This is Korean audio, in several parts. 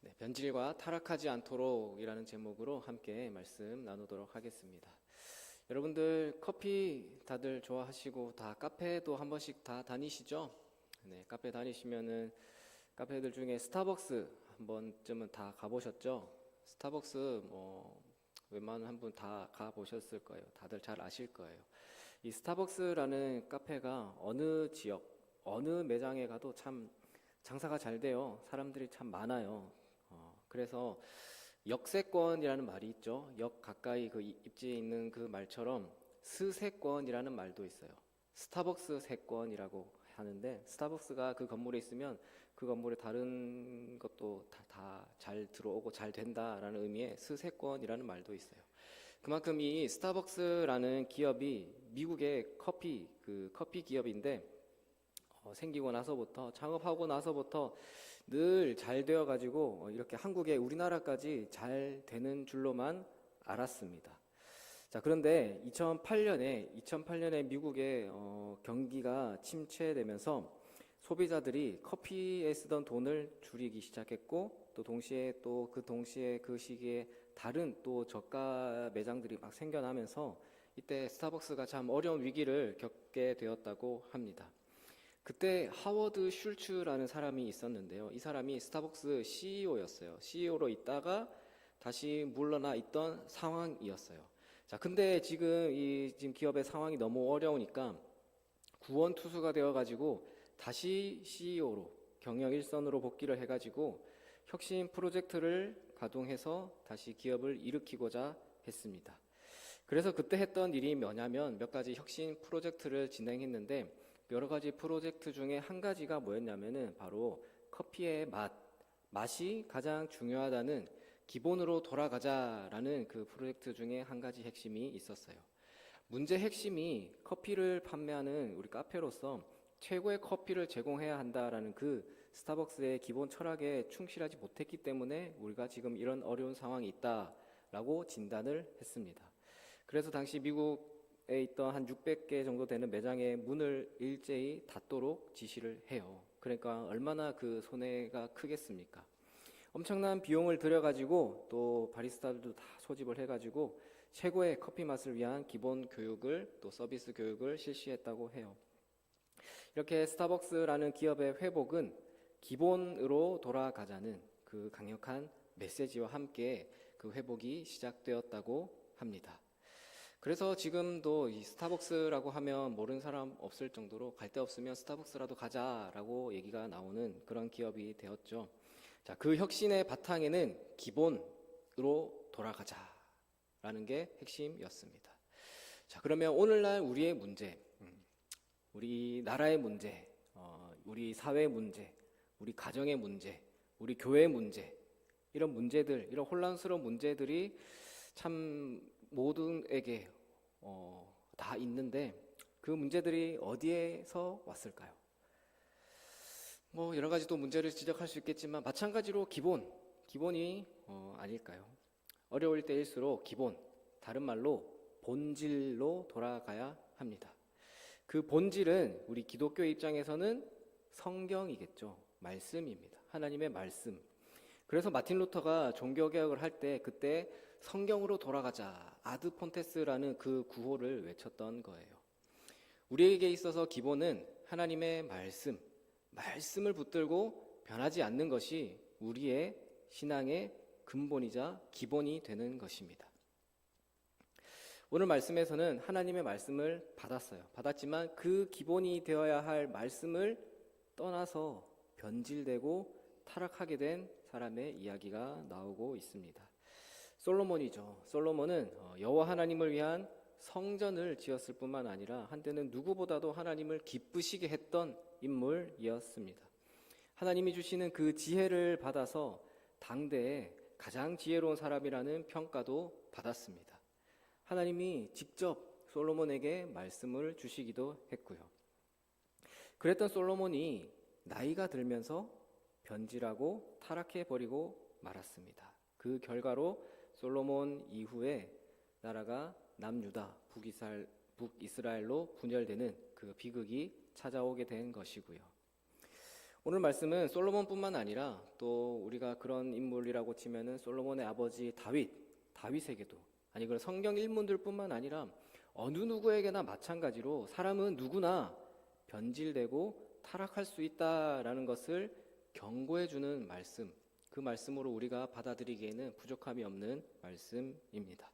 네, 변질과 타락하지 않도록이라는 제목으로 함께 말씀 나누도록 하겠습니다. 여러분들 커피 다들 좋아하시고 다 카페도 한 번씩 다 다니시죠? 네, 카페 다니시면은 카페들 중에 스타벅스 한 번쯤은 다 가보셨죠? 스타벅스 웬만한 한 분 다 가보셨을 거예요. 다들 잘 아실 거예요. 이 스타벅스라는 카페가 어느 지역, 어느 매장에 가도 참 장사가 잘 돼요. 사람들이 참 많아요. 그래서 역세권이라는 말이 있죠. 역 가까이 그 입지에 있는 그 말처럼 스세권이라는 말도 있어요. 스타벅스 세권이라고 하는데, 스타벅스가 그 건물에 있으면 그 건물에 다른 것도 다 잘 들어오고 잘 된다라는 의미의 스세권이라는 말도 있어요. 그만큼 이 스타벅스라는 기업이 미국의 커피 기업인데, 생기고 나서부터, 창업하고 나서부터 늘 잘 되어 가지고 이렇게 한국에, 우리나라까지 잘 되는 줄로만 알았습니다. 자, 그런데 2008년에 미국의 경기가 침체되면서 소비자들이 커피에 쓰던 돈을 줄이기 시작했고, 또 동시에 그 시기에 다른 또 저가 매장들이 막 생겨나면서 이때 스타벅스가 참 어려운 위기를 겪게 되었다고 합니다. 그때 하워드 슐츠라는 사람이 있었는데요. 이 사람이 스타벅스 CEO였어요. CEO로 있다가 다시 물러나 있던 상황이었어요. 자, 근데 지금 기업의 상황이 너무 어려우니까 구원투수가 되어가지고 다시 CEO로 경영 일선으로 복귀를 해가지고 혁신 프로젝트를 가동해서 다시 기업을 일으키고자 했습니다. 그래서 그때 했던 일이 뭐냐면 몇 가지 혁신 프로젝트를 진행했는데, 여러 가지 프로젝트 중에 한 가지가 뭐였냐면은 바로 커피의 맛이 가장 중요하다는 기본으로 돌아가자라는 그 프로젝트 중에 한 가지 핵심이 있었어요. 문제 핵심이 커피를 판매하는 우리 카페로서 최고의 커피를 제공해야 한다라는 그 스타벅스의 기본 철학에 충실하지 못했기 때문에 우리가 지금 이런 어려운 상황이 있다라고 진단을 했습니다. 그래서 당시 미국에 있던 한 600개 정도 되는 매장의 문을 일제히 닫도록 지시를 해요. 그러니까 얼마나 그 손해가 크겠습니까? 엄청난 비용을 들여가지고 또 바리스타들도 다 소집을 해가지고 최고의 커피 맛을 위한 기본 교육을, 또 서비스 교육을 실시했다고 해요. 이렇게 스타벅스라는 기업의 회복은 기본으로 돌아가자는 그 강력한 메시지와 함께 그 회복이 시작되었다고 합니다. 그래서 지금도 이 스타벅스라고 하면 모르는 사람 없을 정도로 갈 데 없으면 스타벅스라도 가자라고 얘기가 나오는 그런 기업이 되었죠. 자, 그 혁신의 바탕에는 기본으로 돌아가자라는 게 핵심이었습니다. 자, 그러면 오늘날 우리의 문제, 우리 나라의 문제, 우리 사회의 문제, 우리 가정의 문제, 우리 교회의 문제, 이런 문제들, 이런 혼란스러운 문제들이 참 모두에게 다 있는데, 그 문제들이 어디에서 왔을까요? 여러 가지 또 문제를 지적할 수 있겠지만 마찬가지로 기본이 아닐까요? 어려울 때일수록 다른 말로 본질로 돌아가야 합니다. 그 본질은 우리 기독교 입장에서는 성경이겠죠. 말씀입니다. 하나님의 말씀. 그래서 마틴 루터가 종교개혁을 할 때 그때 성경으로 돌아가자, 아드 폰테스라는 그 구호를 외쳤던 거예요. 우리에게 있어서 기본은 하나님의 말씀을 붙들고 변하지 않는 것이 우리의 신앙의 근본이자 기본이 되는 것입니다. 오늘 말씀에서는 하나님의 말씀을 받았지만 그 기본이 되어야 할 말씀을 떠나서 변질되고 타락하게 된 사람의 이야기가 나오고 있습니다. 솔로몬이죠. 솔로몬은 여호와 하나님을 위한 성전을 지었을 뿐만 아니라 한때는 누구보다도 하나님을 기쁘시게 했던 인물이었습니다. 하나님이 주시는 그 지혜를 받아서 당대에 가장 지혜로운 사람이라는 평가도 받았습니다. 하나님이 직접 솔로몬에게 말씀을 주시기도 했고요. 그랬던 솔로몬이 나이가 들면서 변질하고 타락해버리고 말았습니다. 그 결과로 솔로몬 이후에 나라가 남유다, 북이스라엘로 분열되는 그 비극이 찾아오게 된 것이고요. 오늘 말씀은 솔로몬뿐만 아니라 또 우리가 그런 인물이라고 치면은 솔로몬의 아버지 다윗에게도, 아니 그 성경 인물들뿐만 아니라 어느 누구에게나 마찬가지로 사람은 누구나 변질되고 타락할 수 있다라는 것을 경고해 주는 말씀, 그 말씀으로 우리가 받아들이기에는 부족함이 없는 말씀입니다.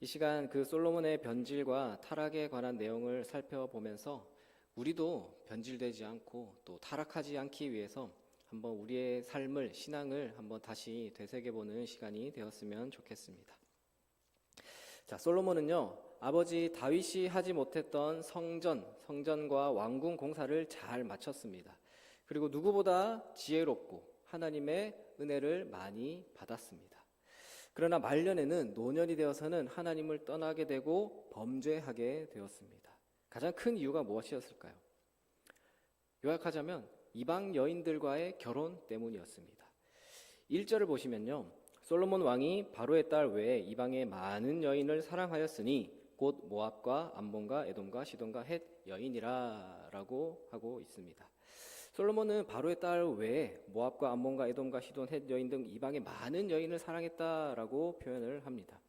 이 시간 그 솔로몬의 변질과 타락에 관한 내용을 살펴보면서 우리도 변질되지 않고 또 타락하지 않기 위해서 한번 우리의 삶을, 신앙을 한번 다시 되새겨보는 시간이 되었으면 좋겠습니다. 자, 솔로몬은요, 아버지 다윗이 하지 못했던 성전과 왕궁 공사를 잘 마쳤습니다. 그리고 누구보다 지혜롭고 하나님의 은혜를 많이 받았습니다. 그러나 말년에는 노년이 되어서는 하나님을 떠나게 되고 범죄하게 되었습니다. 가장 큰 이유가 무엇이었을까요? 요약하자면 이방 여인들과의 결혼 때문이었습니다. 1절을 보시면요, 솔로몬 왕이 바로의 딸 외에 이방의 많은 여인을 사랑하였으니 곧 모압과 암몬과 에돔과 시돈과 헷 여인이라 라고 하고 있습니다. 솔로몬은 바로의 딸 외에 모압과 암몬과 에돔과 시돈, 헷 여인 등 이방의 많은 여인을 사랑했다라고 표현을 합니다.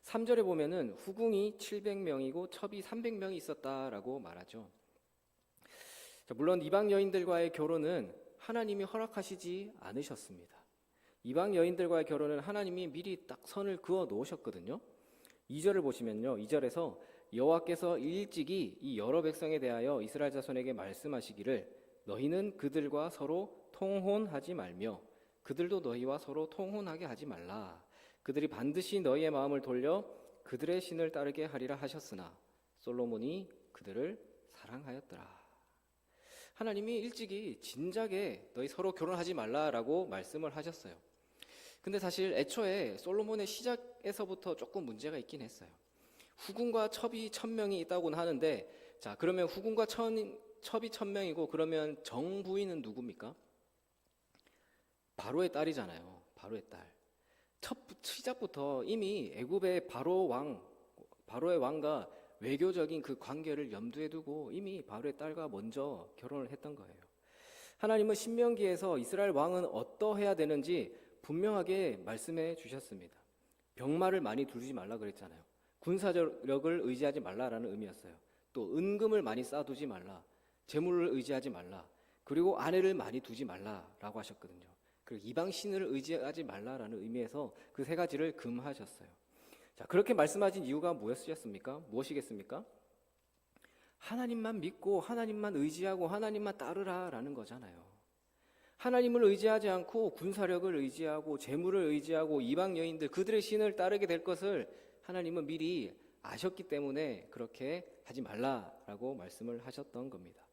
3절에 보면은 후궁이 700명이고 첩이 300명이 있었다라고 말하죠. 자, 물론 이방 여인들과의 결혼은 하나님이 허락하시지 않으셨습니다. 이방 여인들과의 결혼은 하나님이 미리 딱 선을 그어 놓으셨거든요. 2절을 보시면요, 2절에서 여호와께서 일찍이 이 여러 백성에 대하여 이스라엘 자손에게 말씀하시기를 너희는 그들과 서로 통혼하지 말며 그들도 너희와 서로 통혼하게 하지 말라. 그들이 반드시 너희의 마음을 돌려 그들의 신을 따르게 하리라 하셨으나 솔로몬이 그들을 사랑하였더라. 하나님이 일찍이 진작에 너희 서로 결혼하지 말라라고 말씀을 하셨어요. 근데 사실 애초에 솔로몬의 시작에서부터 조금 문제가 있긴 했어요. 후궁과 첩이 1000명이 있다고는 하는데, 자, 그러면 후궁과 첩이 1000명이고 그러면 정부인은 누굽니까? 바로의 딸이잖아요. 바로의 딸. 첫 시작부터 이미 애굽의 바로의 왕과 외교적인 그 관계를 염두에 두고 이미 바로의 딸과 먼저 결혼을 했던 거예요. 하나님은 신명기에서 이스라엘 왕은 어떠해야 되는지 분명하게 말씀해 주셨습니다. 병마를 많이 두지 말라 그랬잖아요. 군사력을 의지하지 말라라는 의미였어요. 또 은금을 많이 쌓아두지 말라, 재물을 의지하지 말라, 그리고 아내를 많이 두지 말라라고 하셨거든요. 그리고 이방 신을 의지하지 말라라는 의미에서 그 세 가지를 금하셨어요. 자, 그렇게 말씀하신 이유가 무엇이겠습니까? 하나님만 믿고 하나님만 의지하고 하나님만 따르라라는 거잖아요. 하나님을 의지하지 않고 군사력을 의지하고 재물을 의지하고 이방 여인들 그들의 신을 따르게 될 것을 하나님은 미리 아셨기 때문에 그렇게 하지 말라라고 말씀을 하셨던 겁니다.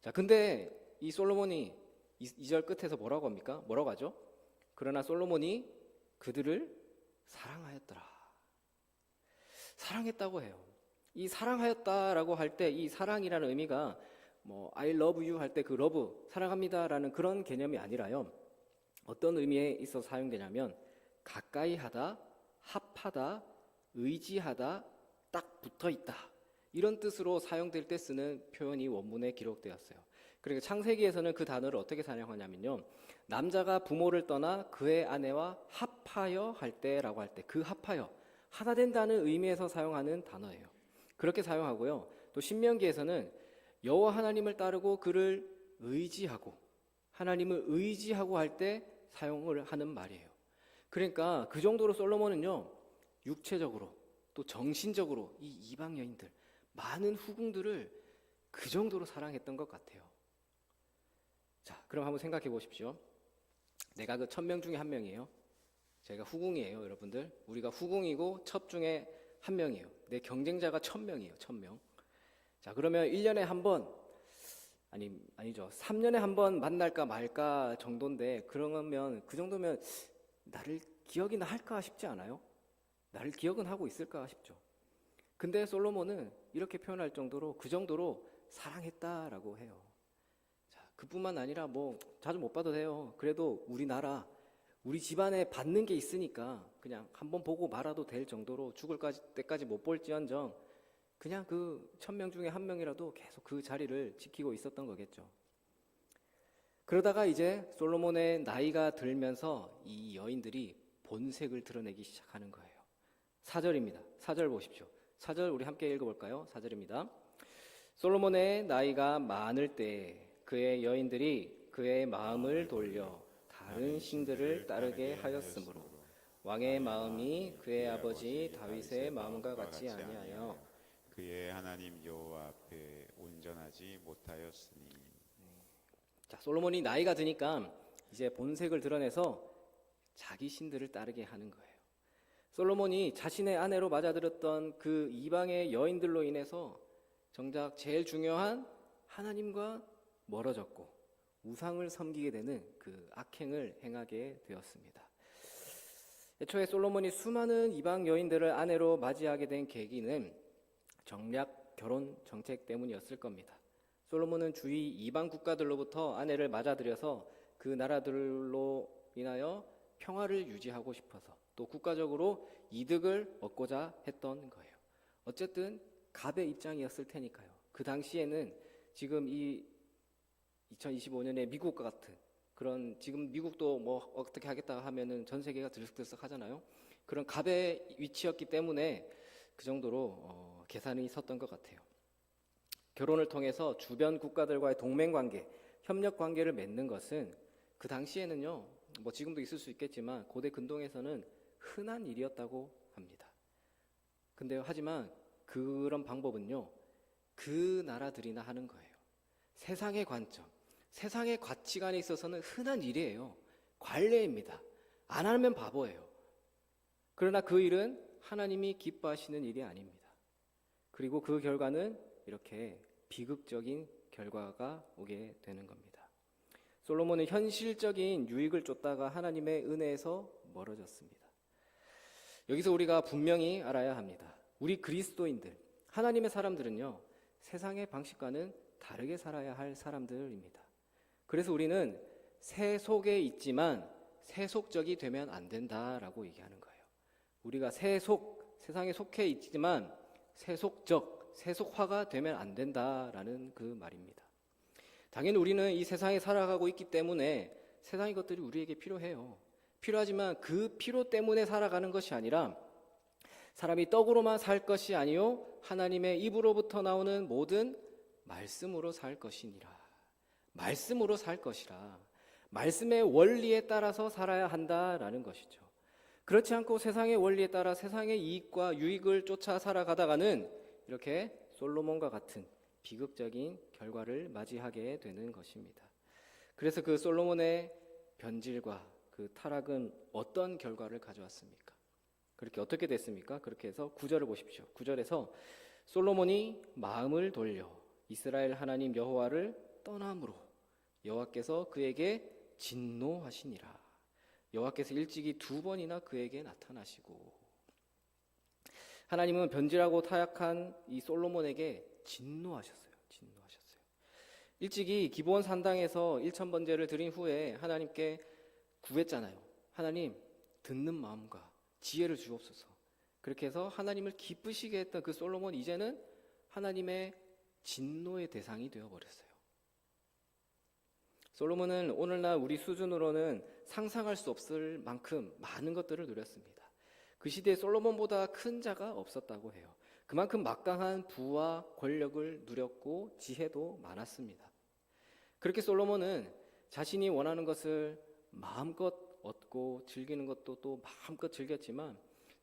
자, 근데 이 솔로몬이 2절 끝에서 뭐라고 합니까? 뭐라고 하죠? 그러나 솔로몬이 그들을 사랑하였더라. 사랑했다고 해요. 이 사랑하였다라고 할 때 이 사랑이라는 의미가 뭐 I love you 할 때 그 love, 사랑합니다라는 그런 개념이 아니라요. 어떤 의미에 있어 사용되냐면 가까이 하다, 합하다, 의지하다, 딱 붙어 있다. 이런 뜻으로 사용될 때 쓰는 표현이 원문에 기록되었어요. 그러니까 창세기에서는 그 단어를 어떻게 사용하냐면요. 남자가 부모를 떠나 그의 아내와 합하여 할 때라고 할 때 그 합하여, 하나 된다는 의미에서 사용하는 단어예요. 그렇게 사용하고요. 또 신명기에서는 여호와 하나님을 따르고 그를 의지하고, 하나님을 의지하고 할 때 사용을 하는 말이에요. 그러니까 그 정도로 솔로몬은요, 육체적으로 또 정신적으로 이 이방 여인들, 많은 후궁들을 그 정도로 사랑했던 것 같아요. 자, 그럼 한번 생각해 보십시오. 내가 그 1000명 중에 한 명이에요. 제가 후궁이에요, 여러분들. 우리가 후궁이고 첩 중에 한 명이에요. 내 경쟁자가 1000명이에요, 1000명. 자, 그러면 1년에 한 번, 아니죠. 3년에 한 번 만날까 말까 정도인데, 그러면 그 정도면 나를 기억이나 할까 싶지 않아요? 나를 기억은 하고 있을까 싶죠. 근데 솔로몬은 이렇게 표현할 정도로, 그 정도로 사랑했다라고 해요. 자, 그뿐만 아니라 뭐 자주 못 봐도 돼요. 그래도 우리 집안에 받는 게 있으니까 그냥 한번 보고 말아도 될 정도로 죽을 때까지 못 볼지언정 그냥 그 1000명 중에 한 명이라도 계속 그 자리를 지키고 있었던 거겠죠. 그러다가 이제 솔로몬의 나이가 들면서 이 여인들이 본색을 드러내기 시작하는 거예요. 4절입니다. 4절 보십시오. 4절 우리 함께 읽어볼까요? 4절입니다. 솔로몬의 나이가 많을 때 그의 여인들이 그의 마음을 돌려 다른 신들을 따르게 하였으므로 왕의 마음이 그의 아버지 다윗의 마음과 같지 아니하여 그의 하나님 여호와 앞에 온전하지 못하였으니. 자, 솔로몬이 나이가 드니까 이제 본색을 드러내서 자기 신들을 따르게 하는 거예요. 솔로몬이 자신의 아내로 맞아들였던 그 이방의 여인들로 인해서 정작 제일 중요한 하나님과 멀어졌고 우상을 섬기게 되는 그 악행을 행하게 되었습니다. 애초에 솔로몬이 수많은 이방 여인들을 아내로 맞이하게 된 계기는 정략 결혼 정책 때문이었을 겁니다. 솔로몬은 주위 이방 국가들로부터 아내를 맞아들여서 그 나라들로 인하여 평화를 유지하고 싶어서 또 국가적으로 이득을 얻고자 했던 거예요. 어쨌든 갑의 입장이었을 테니까요. 그 당시에는 지금 이 2025년에 미국과 같은 그런, 지금 미국도 뭐 어떻게 하겠다 하면은 전 세계가 들썩들썩 하잖아요. 그런 갑의 위치였기 때문에 그 정도로 계산이 섰던 것 같아요. 결혼을 통해서 주변 국가들과의 동맹 관계, 협력 관계를 맺는 것은 그 당시에는요, 뭐 지금도 있을 수 있겠지만 고대 근동에서는 흔한 일이었다고 합니다. 근데 하지만 그런 방법은요, 그 나라들이나 하는 거예요. 세상의 관점, 세상의 가치관에 있어서는 흔한 일이에요. 관례입니다. 안 하면 바보예요. 그러나 그 일은 하나님이 기뻐하시는 일이 아닙니다. 그리고 그 결과는 이렇게 비극적인 결과가 오게 되는 겁니다. 솔로몬은 현실적인 유익을 쫓다가 하나님의 은혜에서 멀어졌습니다. 여기서 우리가 분명히 알아야 합니다. 우리 그리스도인들, 하나님의 사람들은요, 세상의 방식과는 다르게 살아야 할 사람들입니다. 그래서 우리는 세속에 있지만 세속적이 되면 안 된다라고 얘기하는 거예요. 우리가 세상에 속해 있지만 세속화가 되면 안 된다라는 그 말입니다. 당연히 우리는 이 세상에 살아가고 있기 때문에 세상의 것들이 우리에게 필요해요. 필요하지만 그 필요 때문에 살아가는 것이 아니라 사람이 떡으로만 살 것이 아니요 하나님의 입으로부터 나오는 모든 말씀으로 살 것이니라. 말씀으로 살 것이라. 말씀의 원리에 따라서 살아야 한다라는 것이죠. 그렇지 않고 세상의 원리에 따라 세상의 이익과 유익을 쫓아 살아가다가는 이렇게 솔로몬과 같은 비극적인 결과를 맞이하게 되는 것입니다. 그래서 그 솔로몬의 변질과 그 타락은 어떤 결과를 가져왔습니까? 그렇게 어떻게 됐습니까? 그렇게 해서 9절을 보십시오. 9절에서 솔로몬이 마음을 돌려 이스라엘 하나님 여호와를 떠남으로 여호와께서 그에게 진노하시니라. 여호와께서 일찍이 2번이나 그에게 나타나시고, 하나님은 변질하고 타락한 이 솔로몬에게 진노하셨어요. 일찍이 기브온 산당에서 1000번제를 드린 후에 하나님께 구했잖아요. 하나님, 듣는 마음과 지혜를 주옵소서. 그렇게 해서 하나님을 기쁘시게 했던 그 솔로몬, 이제는 하나님의 진노의 대상이 되어버렸어요. 솔로몬은 오늘날 우리 수준으로는 상상할 수 없을 만큼 많은 것들을 누렸습니다. 그 시대에 솔로몬보다 큰 자가 없었다고 해요. 그만큼 막강한 부와 권력을 누렸고 지혜도 많았습니다. 그렇게 솔로몬은 자신이 원하는 것을 마음껏 얻고 즐기는 것도 또 마음껏 즐겼지만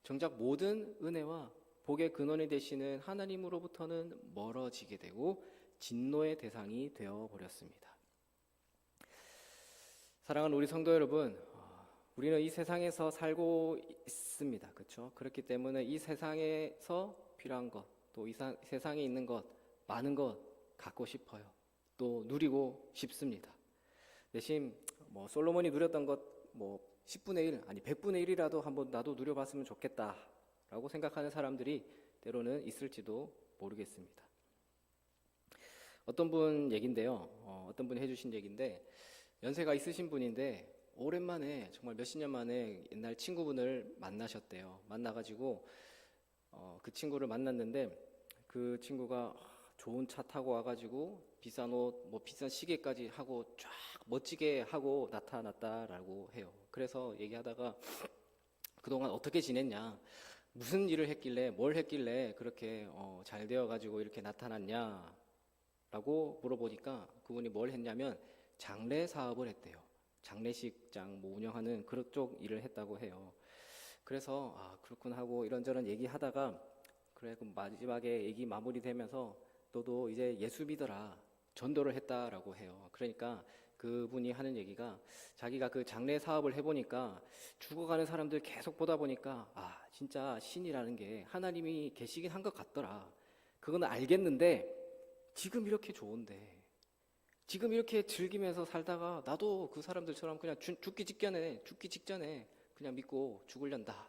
정작 모든 은혜와 복의 근원이 되시는 하나님으로부터는 멀어지게 되고 진노의 대상이 되어버렸습니다. 사랑하는 우리 성도 여러분, 우리는 이 세상에서 살고 있습니다. 그렇죠? 그렇기 때문에 이 세상에서 필요한 것, 또 이 세상에 있는 것, 많은 것 갖고 싶어요. 또 누리고 싶습니다. 대신 솔로몬이 누렸던 것 10분의 1, 아니 100분의 1이라도 한번 나도 누려봤으면 좋겠다라고 생각하는 사람들이 때로는 있을지도 모르겠습니다. 어떤 분 얘긴데요. 어떤 분이 해주신 얘기인데, 연세가 있으신 분인데 오랜만에, 정말 몇십 년 만에 옛날 친구분을 만나셨대요. 만나가지고 그 친구를 만났는데 그 친구가 좋은 차 타고 와가지고 비싼 옷, 비싼 시계까지 하고 쫙 멋지게 하고 나타났다라고 해요. 그래서 얘기하다가 그동안 어떻게 지냈냐, 무슨 일을 했길래, 뭘 했길래 그렇게 잘 되어가지고 이렇게 나타났냐 라고 물어보니까 그분이 뭘 했냐면 장례 사업을 했대요. 장례식장 뭐 운영하는 그쪽 일을 했다고 해요. 그래서 그렇군 하고 이런저런 얘기하다가, 그래 그럼 마지막에 얘기 마무리되면서 너도 이제 예수 믿어라, 전도를 했다라고 해요. 그러니까 그분이 하는 얘기가, 자기가 그 장례 사업을 해보니까 죽어가는 사람들 계속 보다 보니까 진짜 신이라는 게 하나님이 계시긴 한 것 같더라. 그건 알겠는데 지금 이렇게 좋은데, 지금 이렇게 즐기면서 살다가 나도 그 사람들처럼 그냥 죽기 직전에 그냥 믿고 죽을련다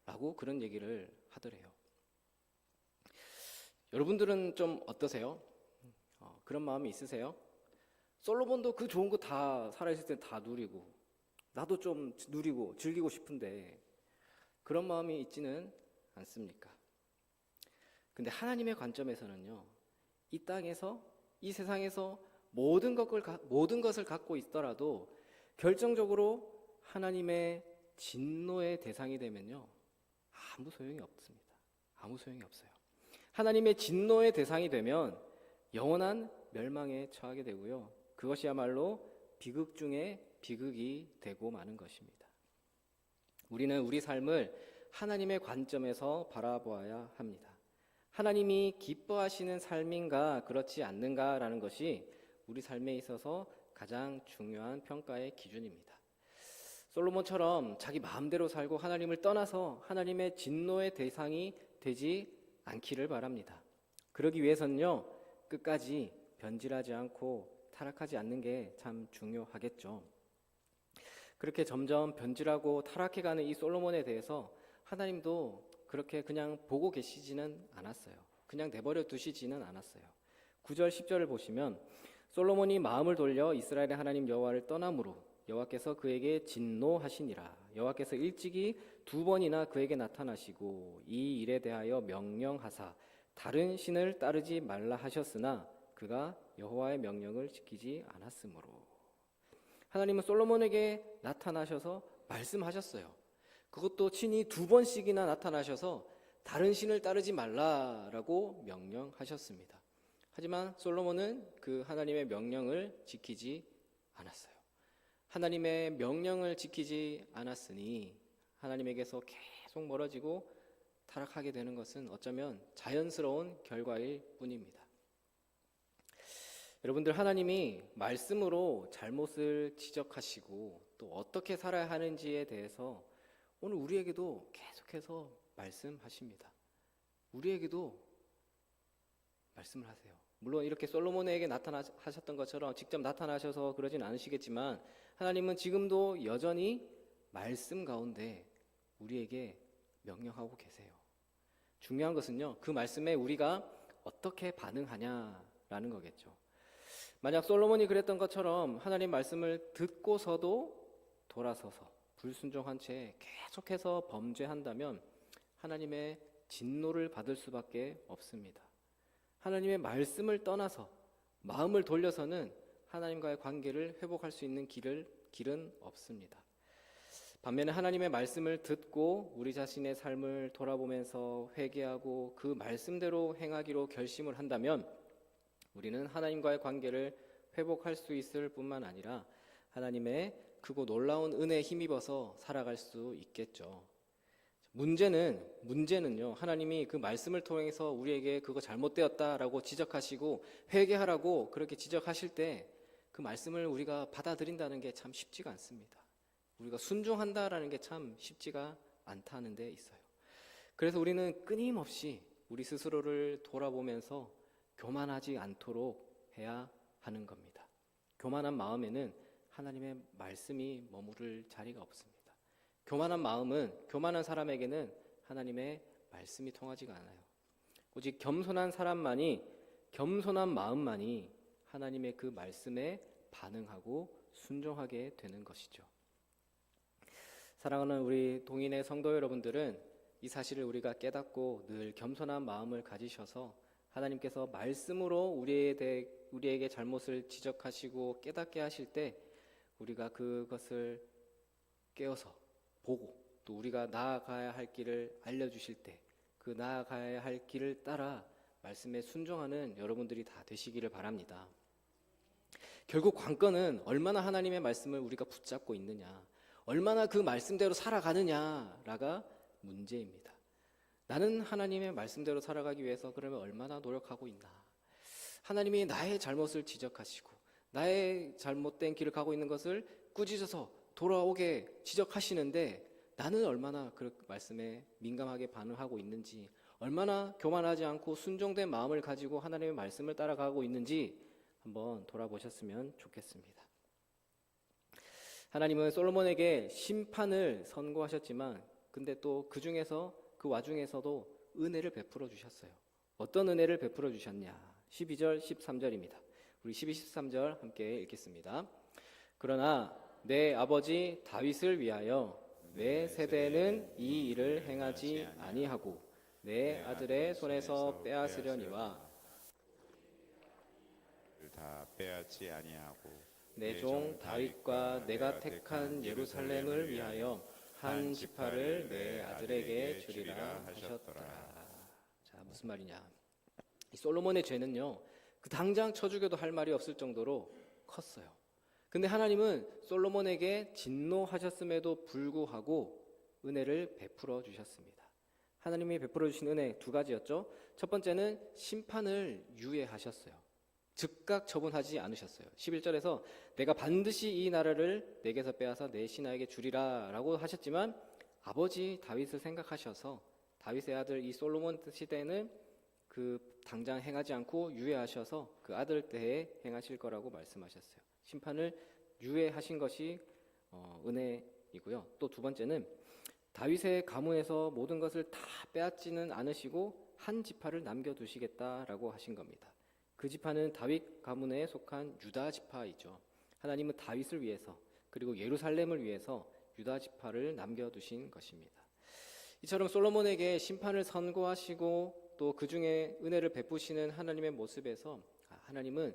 라고 그런 얘기를 하더래요. 여러분들은 좀 어떠세요? 그런 마음이 있으세요? 솔로몬도 그 좋은 거 다 살아있을 때 다 누리고, 나도 좀 누리고 즐기고 싶은데 그런 마음이 있지는 않습니까? 근데 하나님의 관점에서는요, 이 땅에서, 이 세상에서 모든 것을 갖고 있더라도 결정적으로 하나님의 진노의 대상이 되면요, 아무 소용이 없습니다. 아무 소용이 없어요. 하나님의 진노의 대상이 되면 영원한 멸망에 처하게 되고요, 그것이야말로 비극 중에 비극이 되고 마는 것입니다. 우리는 우리 삶을 하나님의 관점에서 바라보아야 합니다. 하나님이 기뻐하시는 삶인가 그렇지 않는가라는 것이 우리 삶에 있어서 가장 중요한 평가의 기준입니다. 솔로몬처럼 자기 마음대로 살고 하나님을 떠나서 하나님의 진노의 대상이 되지 않기를 바랍니다. 그러기 위해서는요, 끝까지 변질하지 않고 타락하지 않는 게 참 중요하겠죠. 그렇게 점점 변질하고 타락해가는 이 솔로몬에 대해서 하나님도 그렇게 그냥 보고 계시지는 않았어요. 그냥 내버려 두시지는 않았어요. 9절 10절을 보시면, 솔로몬이 마음을 돌려 이스라엘의 하나님 여호와를 떠남으로 여호와께서 그에게 진노하시니라. 여호와께서 일찍이 2번이나 그에게 나타나시고 이 일에 대하여 명령하사 다른 신을 따르지 말라 하셨으나 그가 여호와의 명령을 지키지 않았으므로. 하나님은 솔로몬에게 나타나셔서 말씀하셨어요. 그것도 친히 2번씩이나 나타나셔서 다른 신을 따르지 말라라고 명령하셨습니다. 하지만 솔로몬은 그 하나님의 명령을 지키지 않았어요. 하나님의 명령을 지키지 않았으니 하나님에게서 계속 멀어지고 타락하게 되는 것은 어쩌면 자연스러운 결과일 뿐입니다. 여러분들, 하나님이 말씀으로 잘못을 지적하시고 또 어떻게 살아야 하는지에 대해서 오늘 우리에게도 계속해서 말씀하십니다. 우리에게도 말씀을 하세요. 물론 이렇게 솔로몬에게 나타나셨던 것처럼 직접 나타나셔서 그러진 않으시겠지만 하나님은 지금도 여전히 말씀 가운데 우리에게 명령하고 계세요. 중요한 것은요, 그 말씀에 우리가 어떻게 반응하냐라는 거겠죠. 만약 솔로몬이 그랬던 것처럼 하나님 말씀을 듣고서도 돌아서서 불순종한 채 계속해서 범죄한다면 하나님의 진노를 받을 수밖에 없습니다. 하나님의 말씀을 떠나서 마음을 돌려서는 하나님과의 관계를 회복할 수 있는 길은 없습니다. 반면에 하나님의 말씀을 듣고 우리 자신의 삶을 돌아보면서 회개하고 그 말씀대로 행하기로 결심을 한다면 우리는 하나님과의 관계를 회복할 수 있을 뿐만 아니라 하나님의 크고 놀라운 은혜에 힘입어서 살아갈 수 있겠죠. 문제는요, 하나님이 그 말씀을 통해서 우리에게 그거 잘못되었다라고 지적하시고 회개하라고 그렇게 지적하실 때 그 말씀을 우리가 받아들인다는 게 참 쉽지가 않습니다. 우리가 순종한다라는 게 참 쉽지가 않다는 데 있어요. 그래서 우리는 끊임없이 우리 스스로를 돌아보면서 교만하지 않도록 해야 하는 겁니다. 교만한 마음에는 하나님의 말씀이 머무를 자리가 없습니다. 교만한 사람에게는 하나님의 말씀이 통하지가 않아요. 오직 겸손한 마음만이 하나님의 그 말씀에 반응하고 순종하게 되는 것이죠. 사랑하는 우리 동인의 성도 여러분들은 이 사실을 우리가 깨닫고 늘 겸손한 마음을 가지셔서 하나님께서 말씀으로 우리에게 잘못을 지적하시고 깨닫게 하실 때 우리가 그것을 깨어서 보고 또 우리가 나아가야 할 길을 알려주실 때 그 나아가야 할 길을 따라 말씀에 순종하는 여러분들이 다 되시기를 바랍니다. 결국 관건은 얼마나 하나님의 말씀을 우리가 붙잡고 있느냐, 얼마나 그 말씀대로 살아가느냐가 문제입니다. 나는 하나님의 말씀대로 살아가기 위해서 그러면 얼마나 노력하고 있나? 하나님이 나의 잘못을 지적하시고 나의 잘못된 길을 가고 있는 것을 꾸짖어서 돌아오게 지적하시는데 나는 얼마나 그 말씀에 민감하게 반응하고 있는지, 얼마나 교만하지 않고 순종된 마음을 가지고 하나님의 말씀을 따라가고 있는지 한번 돌아보셨으면 좋겠습니다. 하나님은 솔로몬에게 심판을 선고하셨지만 근데 또 그 와중에서도 은혜를 베풀어 주셨어요. 어떤 은혜를 베풀어 주셨냐? 12절 13절입니다. 우리 12, 13절 함께 읽겠습니다. 그러나 내 아버지 다윗을 위하여 내 세대는 이 일을 행하지 아니하고 내 아들의 손에서 빼앗으려니와 다 빼앗지 아니하고 내 종 다윗과 내가 택한 예루살렘을 위하여 한 지파를 내 아들에게 주리라 하셨더라. 자, 무슨 말이냐? 이 솔로몬의 죄는요, 그 당장 쳐 죽여도 할 말이 없을 정도로 컸어요. 근데 하나님은 솔로몬에게 진노하셨음에도 불구하고 은혜를 베풀어 주셨습니다. 하나님이 베풀어 주신 은혜 두 가지였죠. 첫 번째는 심판을 유예하셨어요. 즉각 처분하지 않으셨어요. 11절에서 내가 반드시 이 나라를 내게서 빼앗아 내 신하에게 주리라 라고 하셨지만 아버지 다윗을 생각하셔서 다윗의 아들 이 솔로몬 시대에는 그 당장 행하지 않고 유예하셔서 그 아들 때에 행하실 거라고 말씀하셨어요. 심판을 유예하신 것이 은혜이고요. 또 두 번째는 다윗의 가문에서 모든 것을 다 빼앗지는 않으시고 한 지파를 남겨두시겠다라고 하신 겁니다. 그 지파는 다윗 가문에 속한 유다 지파이죠. 하나님은 다윗을 위해서 그리고 예루살렘을 위해서 유다 지파를 남겨두신 것입니다. 이처럼 솔로몬에게 심판을 선고하시고 또 그 중에 은혜를 베푸시는 하나님의 모습에서 하나님은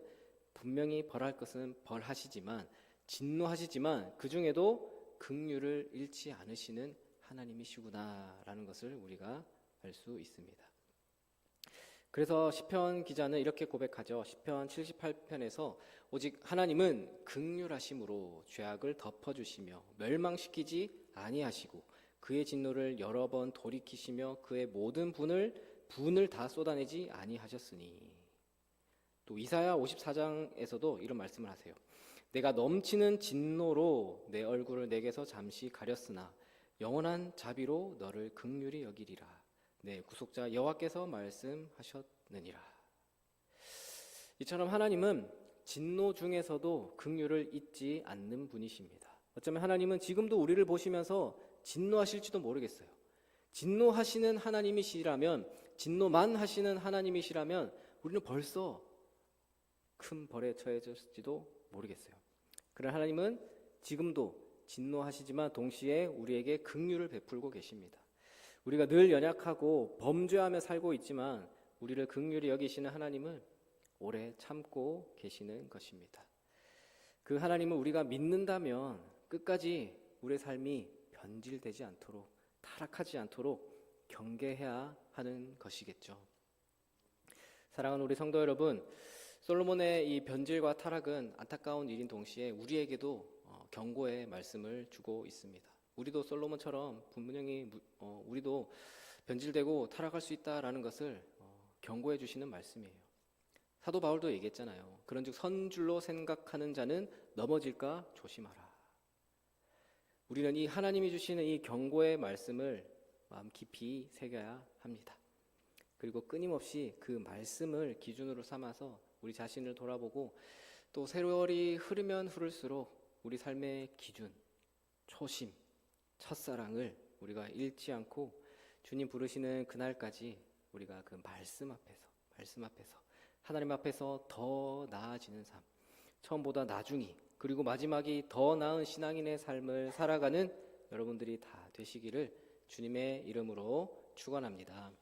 분명히 벌할 것은 벌하시지만 진노하시지만 그 중에도 긍휼을 잃지 않으시는 하나님이시구나라는 것을 우리가 알 수 있습니다. 그래서 시편 기자는 이렇게 고백하죠. 시편 78편에서 오직 하나님은 긍휼하심으로 죄악을 덮어주시며 멸망시키지 아니하시고 그의 진노를 여러 번 돌이키시며 그의 모든 분을 다 쏟아내지 아니하셨으니. 또 이사야 54장에서도 이런 말씀을 하세요. 내가 넘치는 진노로 내 얼굴을 내게서 잠시 가렸으나 영원한 자비로 너를 긍휼히 여기리라. 내 구속자 여호와께서 말씀하셨느니라. 이처럼 하나님은 진노 중에서도 긍휼을 잊지 않는 분이십니다. 어쩌면 하나님은 지금도 우리를 보시면서 진노하실지도 모르겠어요. 진노하시는 하나님이시라면, 진노만 하시는 하나님이시라면 우리는 벌써 큰 벌에 처해졌을지도 모르겠어요. 그러나 하나님은 지금도 진노하시지만 동시에 우리에게 긍휼을 베풀고 계십니다. 우리가 늘 연약하고 범죄하며 살고 있지만 우리를 긍휼히 여기시는 하나님은 오래 참고 계시는 것입니다. 그 하나님을 우리가 믿는다면 끝까지 우리의 삶이 변질되지 않도록, 타락하지 않도록 경계해야 하는 것이겠죠. 사랑하는 우리 성도 여러분, 솔로몬의 이 변질과 타락은 안타까운 일인 동시에 우리에게도 경고의 말씀을 주고 있습니다. 우리도 솔로몬처럼 분명히 우리도 변질되고 타락할 수 있다라는 것을 경고해 주시는 말씀이에요. 사도 바울도 얘기했잖아요. 그런즉 선줄로 생각하는 자는 넘어질까 조심하라. 우리는 이 하나님이 주시는 이 경고의 말씀을 마음 깊이 새겨야 합니다. 그리고 끊임없이 그 말씀을 기준으로 삼아서 우리 자신을 돌아보고 또 세월이 흐르면 흐를수록 우리 삶의 기준, 초심, 첫사랑을 우리가 잃지 않고 주님 부르시는 그날까지 우리가 그 말씀 앞에서 하나님 앞에서 더 나아지는 삶, 처음보다 나중이 그리고 마지막이 더 나은 신앙인의 삶을 살아가는 여러분들이 다 되시기를 주님의 이름으로 축원합니다.